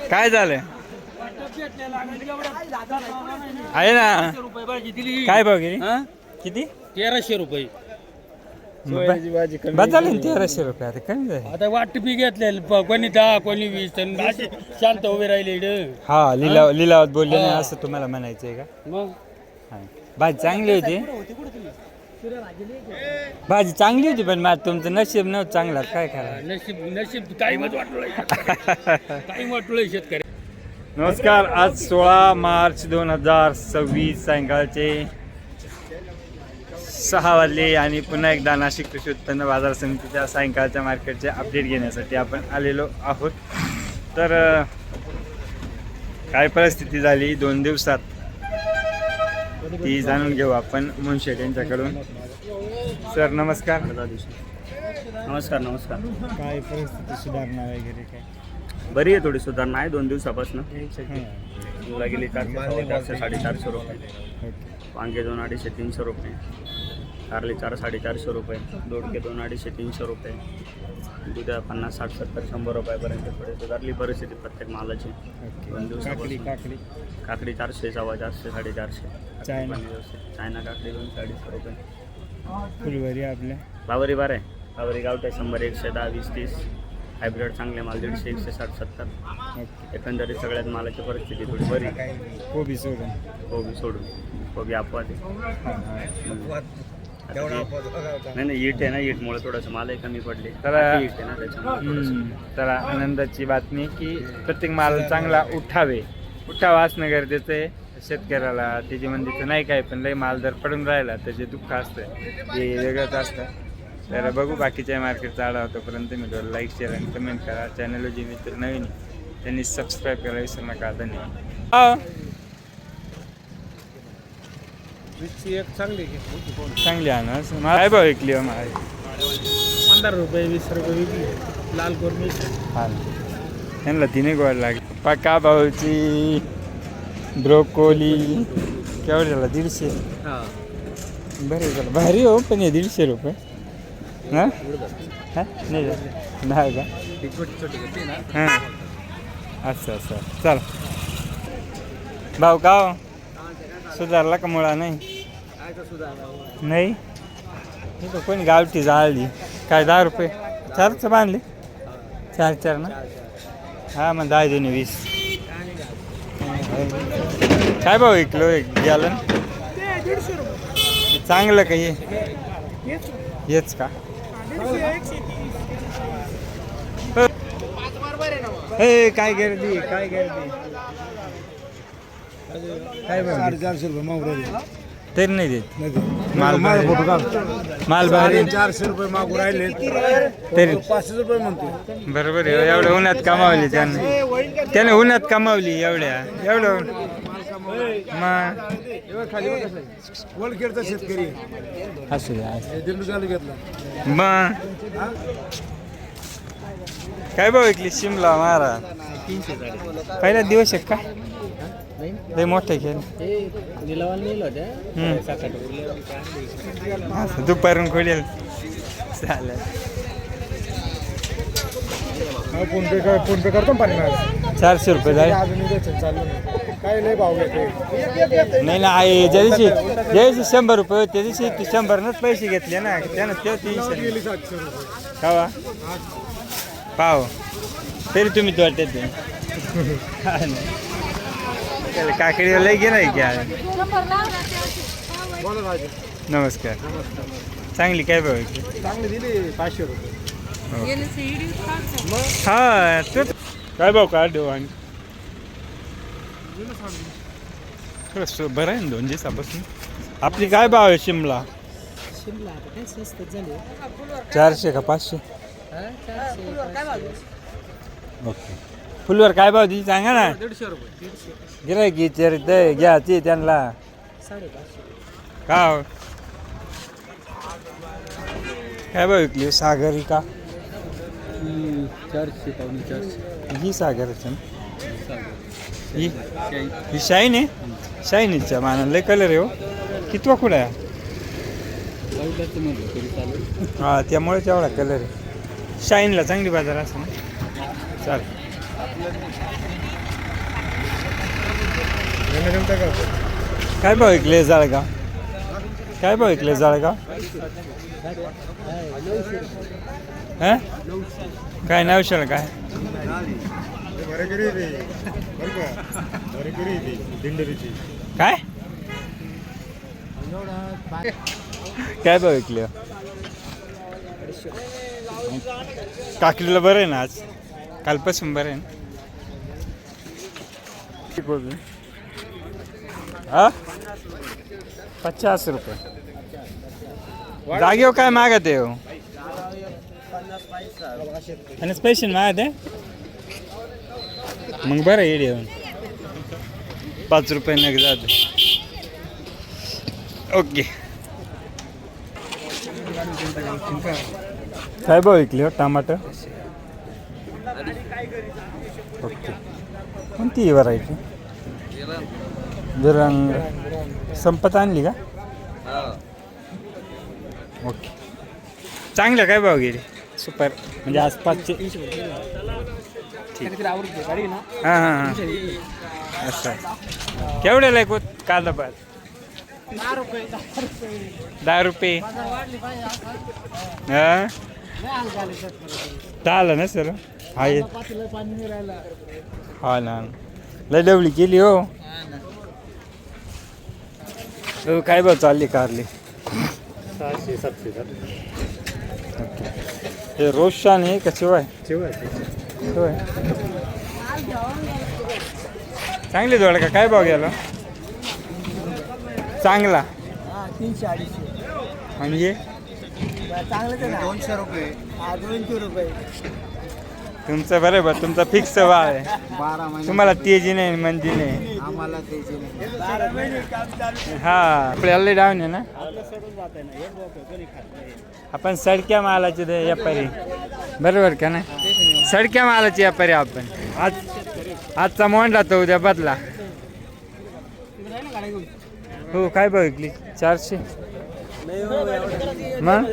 काय झालंय आहे ना काय भाव गेली किती 1300 रुपये बस झाले 1300 रुपये आता कमी झाले आता वाट पी घेतले कोणी 10 कोणी 20 शांत उभे राहिले हा लिलावात बोलले नाही असं तुम्हाला म्हणायचंय का मग भाजी चांगली होती भाजी चांगली होती पण मग तुमचं नशीब नव्हतं चांगला काय करा नशीब काही मत वाटलं काही वाटलं शेतकरी. नमस्कार. आज 16 मार्च 2026 सायंकाळचे 6 वाजले आणि पुन्हा एकदा नाशिक कृषी उत्पन्न बाजार समितीच्या सायंकाळच्या मार्केटचे अपडेट घेण्यासाठी आपण आलेलो आहोत. तर काय परिस्थिती झाली 2 दिवसात ती जाणून घेऊ आपण मुनशेट यांच्याकडून. सर नमस्कार. नमस्कार. काय परिस्थिती सुधारणा वगैरे काय बरी आहे, थोडी सुधारणा आहे 2 दिवसापासून. तुला गेली 400 450 रुपये, वांगे 2 250 300 रुपये, कारले 400 450 रुपये, दोडके 2 250 300 रुपये, दुधा 50 60 70 100 रुपयापर्यंत थोडी सुधारली परिस्थिती प्रत्येक मालाची 2 दिवसापासून. काकडी 400 450 450. चायना काकडी 2 250 रुपये. फुलवरी आपल्या फ्लावरी बार आहे. फ्लावरी गावठ्या 100 110 20 30. हायब्रिड चांगले माल 150 160 70. एकंदरीत सगळ्यात मालाची परिस्थिती थोडी बरी. कोबी सोडून कोबी अपवाद नाही ईट आहे ना, ईटमुळे थोडंसं मालही कमी पडले. तर ईट आहे ना त्याच्यामुळे. तर आनंदाची बातमी की प्रत्येक माल चांगला उठावा असणं गरजेचं आहे. शेतकऱ्याला त्याची मंदीचं नाही काय, पण लई माल जर पडून राहिला तर जे दुःख असतं ते वेगळंच असतं. तर बघू बाकीच्या मार्केटचा आढावा. तोपर्यंत मी लाईक शेअर आणि कमेंट करा. चॅनलवर जे मित्र नवीन त्यांनी सबस्क्राईब करायला विसरू नका. धन्यवाद. चांगली आणा काय भाव विकली 15 रुपये 20 रुपये विकली. लाल कोरमी हा त्यांना 3 गोड लागली. पक्का भाऊची ब्रोकोली केवढं झाला 150. बरे झालं भारी हो, पण 150 रुपये हां नाही का हां असं चला. भाऊ का सुधारला का मुळा नाही कोणी गावठी जाळली काय 10 रुपये 4चं बांधले 4 ना. हा मग 10 2 20. काय भाऊ विकलो एक गॅलन चांगलं का हेच का हे काय गर्दी काय भाऊ 400 रुपये मागू तरी नाही देत माल भारी 400 रुपये मागू राहिले तरी 500 रुपये म्हणतो. बरोबर आहे. एवढं उन्हात कमावली त्याने उन्हात कमावली एवढं मग वलखेडचा शेतकरी असू द्या घेतला मग काय भाऊ विकली शिमला मारा 300. पहिला दिवस आहे का लय मोठे खेळ दुपारून खोलेल चालेल. फोन पे करतो 400 रुपये जाईल. काय लय भाव घेते नाही ना ज्या दिवशी 100 रुपये होते त्या दिवशी 100नच पैसे घेतले ना त्यानं ते 300 खावा पाव तरी तुम्ही तो वाटते काकडीला लई गेलाय की नमस्कार. चांगली काय भाव चांगली दिली 500 रुपये. हा तो काय भाव काढ देऊ आणि थोडं बरं आहे ना 2 दिवसापासून. आपली काय भाव आहे शिमला 400 का 500. ओके. फुलवर काय भाव दिली सांगा ना. 150 रुपये गिरायकी घ्या ती त्यांना 550 का काय भाव विकली सागरी का 400 पावणे 400. ही सागरच ना ही शाईन आहे. शाईनीच्या मानाला लय कलर आहे हो. कितवा कुठं आहे हा त्यामुळे तेवढा कलर आहे. शाईनला चांगली बाजार असं ना. चालेल. काय भाव ऐकले जाळगाव? काय भाव ऐकले जाळगाव? हा काय नाव शाल काय? काय काय भाव ऐकले? काकडीला बरं आहे ना आज? कालपासून बरं आहे ना? हा 50 रुपये जागेवर काय मागत आहे हो? 50 पैसे मागत आहे मग बरं येड येऊन 5 रुपये नग जात. ओके काय भाव विकले हो टमाटर? ओके कोणती व्हरायटी? बिरंग संपत आणली का? ओके चांगलं काय भाव गेले? सुपर म्हणजे आसपासचे. हां हां हां असं केवढ्याला आहे कांदा पात? 10 रुपये. हां आलं ना सर? हा हा ना लय डवली केली हो. काय भाव चालली कारली? 600-700. हे रोशन आहे का शिवाय? शिवाय चांगली जोड का? काय भाव गेला? चांगला 300-250 म्हणजे चांगलं 200 रुपये. 200 रुपये तुमचं बरं बरं तुमचा फिक्स भाव आहे. 12 महिने तुम्हाला तेजी नाही मंदी नाही. आम्हाला त्याचे नाही 12 महिने काम चालू. हा आपल्याला डाऊन आहे ना. आपण सडक्या मालाचे व्यापारी बरोबर का नाही? सडक्या मालाचे व्यापारी आपण. आजचा मोंडा तो उद्या बदला. हो काय भाव विकली? 400 मग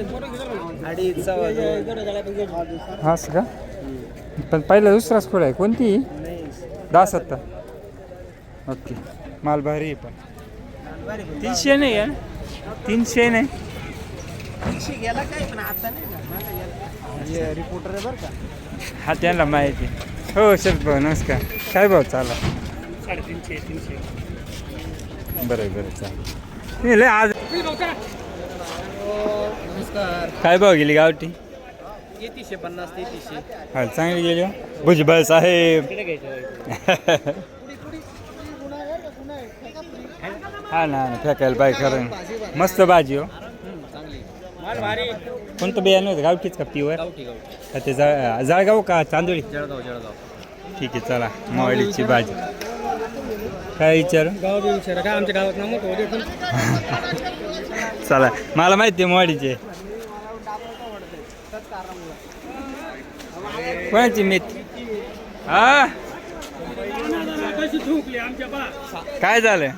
हा का? पण पहिला दुसराच खोड आहे कोणती? 10-7. ओके माल भारी आहे पण 300 नाही आहे. 300 नाही. 300 गेला काय पण आता नाही रिपोर्टर आहे बरं का. हा त्यांना माहिती. हो शरद भाऊ नमस्कार. काय भाव चाला? 350. बरं बरं चालेल. आज नमस्कार. काय भाव गेली गावठी? 350. हा चांगली गेली हो. भुजबळ साहेब. हा ना फेकायला पाहिजे खरं. मस्त भाजी हो. कोणतं बियाणं होतं? गावठीच का प्युअर? का ते जळगाव का चांदोळी? जळगाव. ठीक आहे चला मोवाडीची भाजी. काय विचारू? गाव विचारा काय आमच्या गावात नाव होते. चला मला माहिती आहे मोवाडीचे. कोणाची मेथी? हा काय झालं?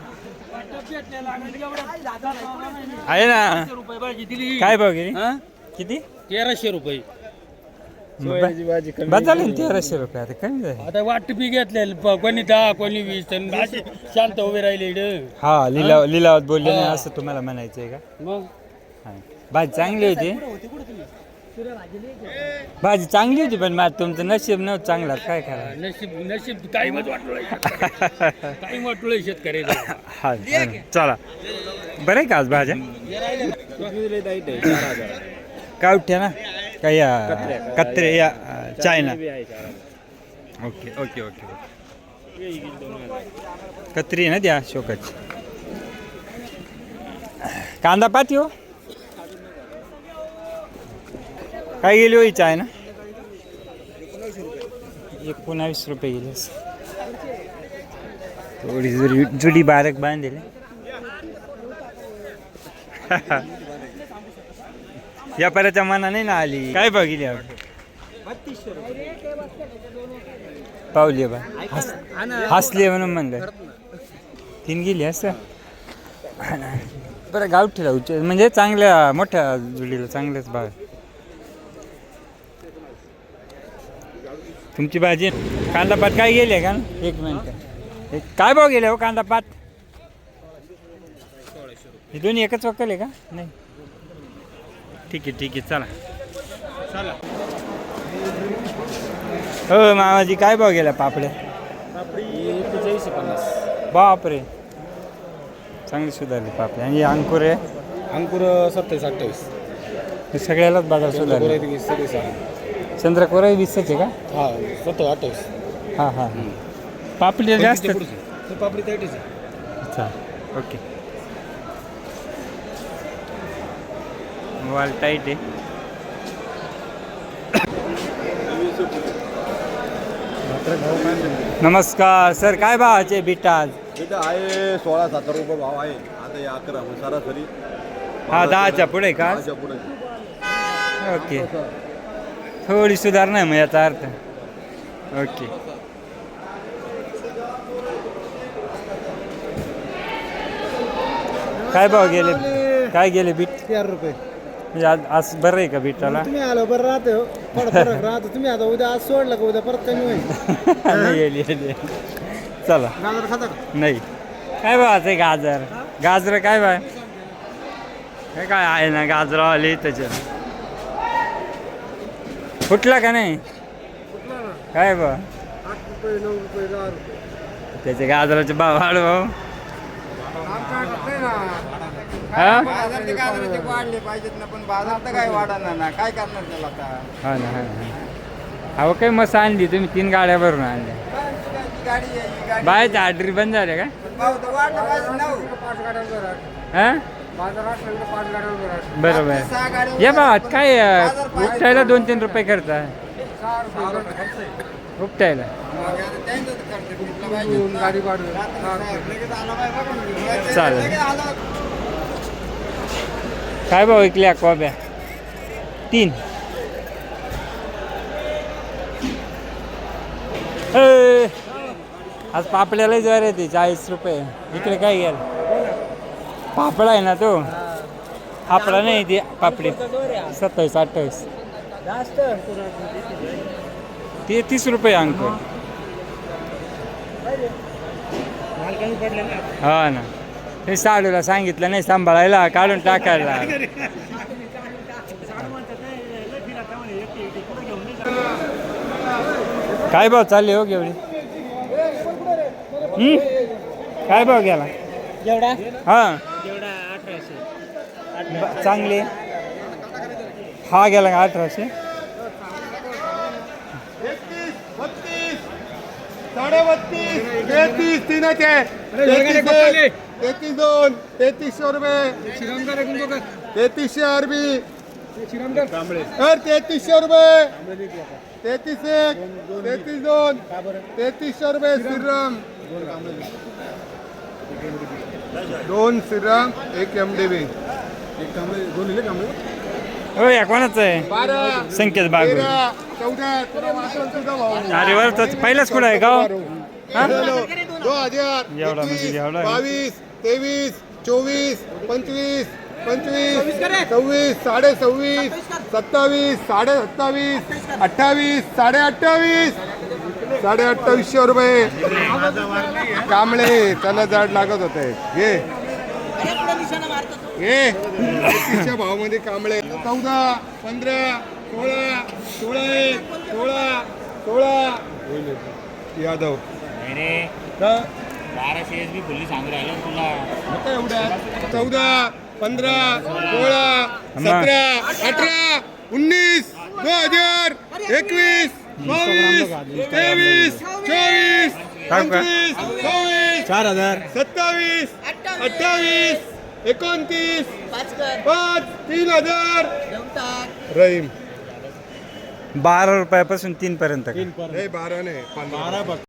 आहे ना. काय भाव गेली? किती? 1300 रुपये. बस झाले ना 1300 रुपये. आता कमी झाले. आता वाटपी घेतले कोणी 10 कोणी 20 असे शांत उभे राहिले इकडं. हा लिलावात बोलले नाही असं तुम्हाला म्हणायचं आहे का? मग हा. भाजी चांगली होती. भाजी चांगली होती पण माझं तुमचं नशीब नव्हतं चांगला. काय करा नशीब काही मत वाटलं काही वाटलं शेतकऱ्याचं. हा चला बरं आहे का आज भाज्या? गावठ्या ना काय या कत्रे या चायना? ओके ओके ओके कत्री आहे ना त्या शोकाची. कांदा पाती हो काय गेली हो ही चायना? 19 रुपये गेली. थोडी जुडी बारक बांधले. व्यापाऱ्याच्या मना नाही ना आली. काय बघितली पावली बा हसली म्हणून म्हणलं 3 गेली असं. बरं गावठीला म्हणजे चांगल्या मोठ्या जुडीला चांगलेच भाव. तुमची भाजी कांदा पात काय गेले का? एक मिनिट. काय भाव गेले हो कांदा पात? हे दोन्ही एकच वक्कल आहे का? नाही. ठीक आहे चला. हो मामाजी काय भाव गेला पापड्या? बापरे, चांगली सुधारली पापड्या. आणि अंकुर आहे? अंकुर 27-28. हे सगळ्यालाच बाजार सुधारले. चंद्रकोर 20 आहे का? हा 27-28. हां पापडी जास्त. पापडी 30. अच्छा ओके. मोबाईल टाईट आहे. नमस्कार सर, काय भावाचे बीट आज? इथं आहे 16-17 रुपये भाव आहे. आता हे 11 सरासरी. हा 10च्या पुढे का? 10च्या पुढे. ओके, थोडी सुधारणा आहे मग याचा अर्थ. ओके. काय भाव गेले? काय गेले बीट? 13 रुपये. म्हणजे आज बरं आहे का बीटाला? तुम्ही आलो बरं राहते हो. फरक राहतो. तुम्ही आता उद्या आज सोडलं का उद्या परत कमी होईल. नाही गेली. चला. गाजर खाता का? नाही. काय भाव आहे गाजर काय भाव? हे काय आहे ना गाजर आले त्याच्यात. फुटला का नाही? काय भाव? 8 रुपये 9 रुपये 10 रुपये. त्याचे गाजराचे भाव भाऊ. हा वाढले पाहिजेत ना, पण बाजार तर काय वाढणार ना, काय करणार त्याला आता? हा ना. अहो काय मस्त आणली तुम्ही, 3 गाड्या भरून आणल्या. गाडी बाहेरच्या ऑर्डरी बंद झाल्या का? भाव तर वाढला पाहिजे ना. 5 गाड्यांवर हा बाजारात 5 गाड्यांवर. बरोबर. 6 गाड्या या भावात काय उपटायला 2-3 रुपये करता? 6 रुपये उपटायला गाडी वाढवून. चालेल. काय भाव विकल्या कोब्या? 3. आज पापड्याला ज्वार येते 40 रुपये. इकडे काय घ्याल? पापडा आहे ना तो. पापडा नाही ती पापडी 27-28. ते 30 रुपये अंकुर. हा ना, ते साडूला सांगितलं नाही सांभाळायला, काढून टाकायला. काय भाव चालले हो घेवडी? काय भाव गेला? हा चांगले. हा गेला का 1800? 32, 33 32, 3300 रुपये. 3300 अरबी. 3300 रुपये. 33 32, 3300 रुपये. श्रीराम 2 श्रीराम 1 MDB. हो या कोणाचं आहे? 12 संकेत बाग. 13 14 तुला वाचन तुझा भाऊ. अरे वर तर पहिलाच कुठं आहे का? 2000 एवढा म्हणजे एवढा. 22 23 24 25 25 26 26.5 27 27.5 28 28.5 2800 रुपये. कांबळे त्याला जाड लागत होते. घे 31च्या भावामध्ये कांबळे. 14 15 16 16 16 यादव 14 15 16 17 18 19 2000 21 22 23 24 25 26 4000 27 28 29 5 3000 रहीम. 12 रुपयापासून 3 पर्यंत. नाही 12 नाही 15.